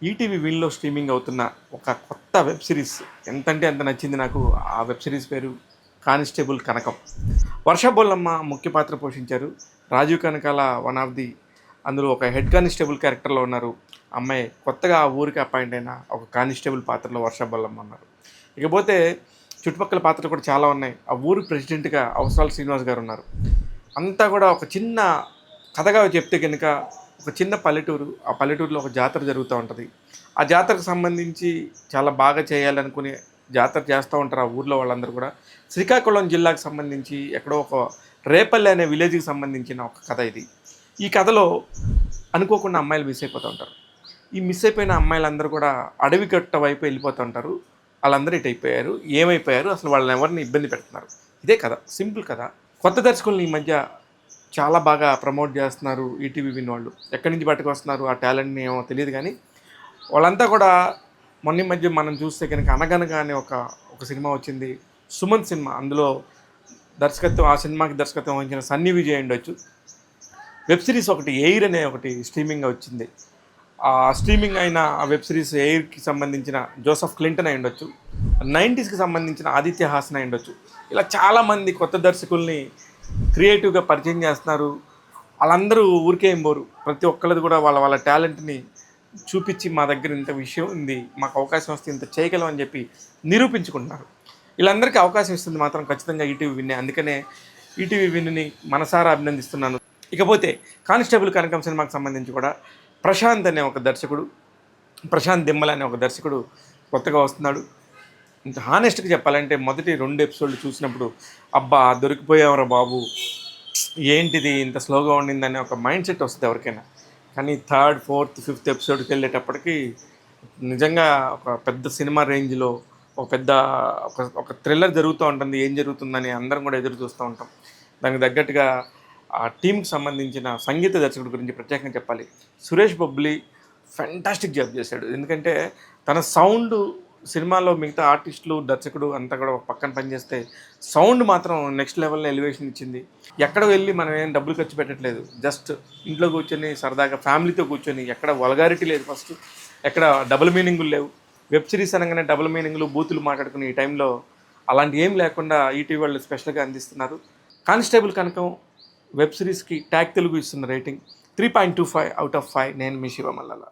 ETV విన్‌లో streaming అవుతున్న ఒక కొత్త వెబ్ సిరీస్ ఎంతంటే అంత నచ్చింది నాకు. ఆ వెబ్ సిరీస్ పేరు 'కానిస్టేబుల్ కనకం'. వర్ష బొల్లమ్మ ముఖ్య పాత్ర పోషించారు. Rajeev Kanakala one of the అందులో ఒక హెడ్ కానిస్టేబుల్ క్యారెక్టర్‌లో ఉన్నారు. అమ్మాయి కొత్తగా ఆ ఊరికి అపాయింట్ అయిన ఒక కానిస్టేబుల్ పాత్రలో వర్ష బొల్లమ్మ ఉన్నారు. ఇకపోతే చుట్టుపక్కల పాత్రలు కూడా చాలా ఉన్నాయి. ఆ ఊరు ప్రెసిడెంట్‌గా అవసరాల శ్రీనివాస్ గారు ఉన్నారు. అంతా కూడా ఒక చిన్న కథగా చెప్తే గనుక ఒక చిన్న పల్లెటూరు. ఆ పల్లెటూరులో ఒక జాతర జరుగుతూ ఉంటది. ఆ జాతరకు సంబంధించి చాలా బాగా చేయాలనుకుని జాతర చేస్తూ ఉంటారు ఆ ఊర్లో వాళ్ళందరూ కూడా. శ్రీకాకుళం జిల్లాకు సంబంధించి ఎక్కడో ఒక రేపల్లె అనే విలేజ్‌కి సంబంధించిన ఒక కథ ఇది. ఈ కథలో అనుకోకుండా అమ్మాయిలు మిస్ అయిపోతూ ఉంటారు. ఈ మిస్ అయిపోయిన అమ్మాయిలందరూ కూడా అడవి కట్ట వైపు వెళ్ళిపోతూ ఉంటారు. ఆళ్ళందరూ ఎటైపోయారు? ఏమైపోయారు? అసలు వాళ్ళని ఎవరిని ఇబ్బంది పెడుతున్నారు? ఇదే కథ. సింపుల్ కథ. కొత్త దర్శకుల్ని ఈ మధ్య చాలా బాగా ప్రమోట్ చేస్తున్నారు ఈటీవీ విన్ వాళ్ళు. ఎక్కడి నుంచి పట్టుకొస్తున్నారు ఆ టాలెంట్‌ని ఏమో తెలీదు గానీ, వాళ్ళంతా కూడా మొన్న ఈ మధ్య మనం చూస్తే గనుక 'అనగనగా' అనే ఒక సినిమా వచ్చింది. సుమంత్ సినిమా. అందులో ఆ సినిమాకి దర్శకత్వం వహించిన సన్నీ విజయ్ అయ్యుండొచ్చు. వెబ్ సిరీస్ ఒకటి 'ఎయిర్' అనే ఒకటి స్ట్రీమింగ్ వచ్చింది. ఆ స్ట్రీమింగ్ అయిన ఆ వెబ్ సిరీస్ 'ఎయిర్‌కి' సంబంధించిన జోసెఫ్ క్లింటన్ అయ్యుండొచ్చు. 90స్‌కి సంబంధించిన ఆదిత్య హాసన్ అయ్యుండొచ్చు. ఇలా చాలామంది కొత్త దర్శకుల్ని క్రియేటివ్‌గా పరిచయం చేస్తున్నారు. ఆళ్ళందరూ ఊరికే ఏం పోరు. ప్రతి ఒక్కళ్ళది కూడా వాళ్ళ వాళ్ళ టాలెంట్‌ని చూపిచ్చి మా దగ్గర ఇంత విషయం ఉంది. మాకు అవకాశం వస్తే ఇంత చేయగలం అని చెప్పి నిరూపించుకుంటున్నారు. వీళ్ళందరికీ అవకాశం ఇస్తుంది మాత్రం ఖచ్చితంగా ఈటీవీ విన్నే. అందుకనే ఈటీవీ విన్‌ని మనసారా అభినందిస్తున్నాను. ఇకపోతే 'కానిస్టేబుల్ కనకం' సినిమాకి సంబంధించి కూడా ప్రశాంత్ అనే ఒక దర్శకుడు, ప్రశాంత్ దిమ్మల అనే ఒక దర్శకుడు కొత్తగా వస్తున్నాడు. ఇంత హానెస్ట్‌గా చెప్పాలంటే మొదటి 2 ఎపిసోడ్‌లు చూసినప్పుడు అబ్బా! దొరికిపోయాంరా బాబు! ఏంటిది ఇంత స్లోగా ఉండిందనే ఒక మైండ్ సెట్ వస్తది ఎవరికైనా. కానీ థర్డ్, ఫోర్త్, ఫిఫ్త్ ఎపిసోడ్‌కెళ్ళేటప్పటికి నిజంగా ఒక పెద్ద సినిమా రేంజ్‌లో ఒక పెద్ద ఒక థ్రిల్లర్ జరుగుతూ ఉంటుంది. ఏం జరుగుతుందని అందరం కూడా ఎదురు చూస్తూ ఉంటాం. దానికి తగ్గట్టుగా ఆ టీమ్‌కి సంబంధించిన సంగీత దర్శకుడి గురించి ప్రత్యేకంగా చెప్పాలి. సురేష్ బొబ్బిలి ఫెంటాస్టిక్ జాబ్ చేశాడు. ఎందుకంటే తన సౌండు సినిమాలో మిగతా ఆర్టిస్టులు, దర్శకుడు అంతా కూడా ఒక పక్కన పనిచేస్తే సౌండ్ మాత్రం నెక్స్ట్ లెవెల్‌లో ఎలివేషన్ ఇచ్చింది. ఎక్కడికి వెళ్ళి మనం ఏం డబ్బులు ఖర్చు పెట్టట్లేదు. జస్ట్ ఇంట్లో కూర్చొని సరదాగా ఫ్యామిలీతో కూర్చొని ఎక్కడ వల్గారిటీ లేదు ఫస్ట్. ఎక్కడ డబుల్ మీనింగులు లేవు. వెబ్ సిరీస్ అనగానే డబుల్ మీనింగులు, బూతులు మాట్లాడుకునే ఈ టైంలో అలాంటివి ఏం లేకుండా ఈటీవీ వాళ్ళు స్పెషల్‌గా అందిస్తున్నారు. 'కానిస్టేబుల్ కనకం' వెబ్ సిరీస్‌కి ట్యాగ్ తెలుగు ఇస్తున్న రేటింగ్ 3.25 ఔట్ ఆఫ్ 5. నేను మీ శివ మల్లల.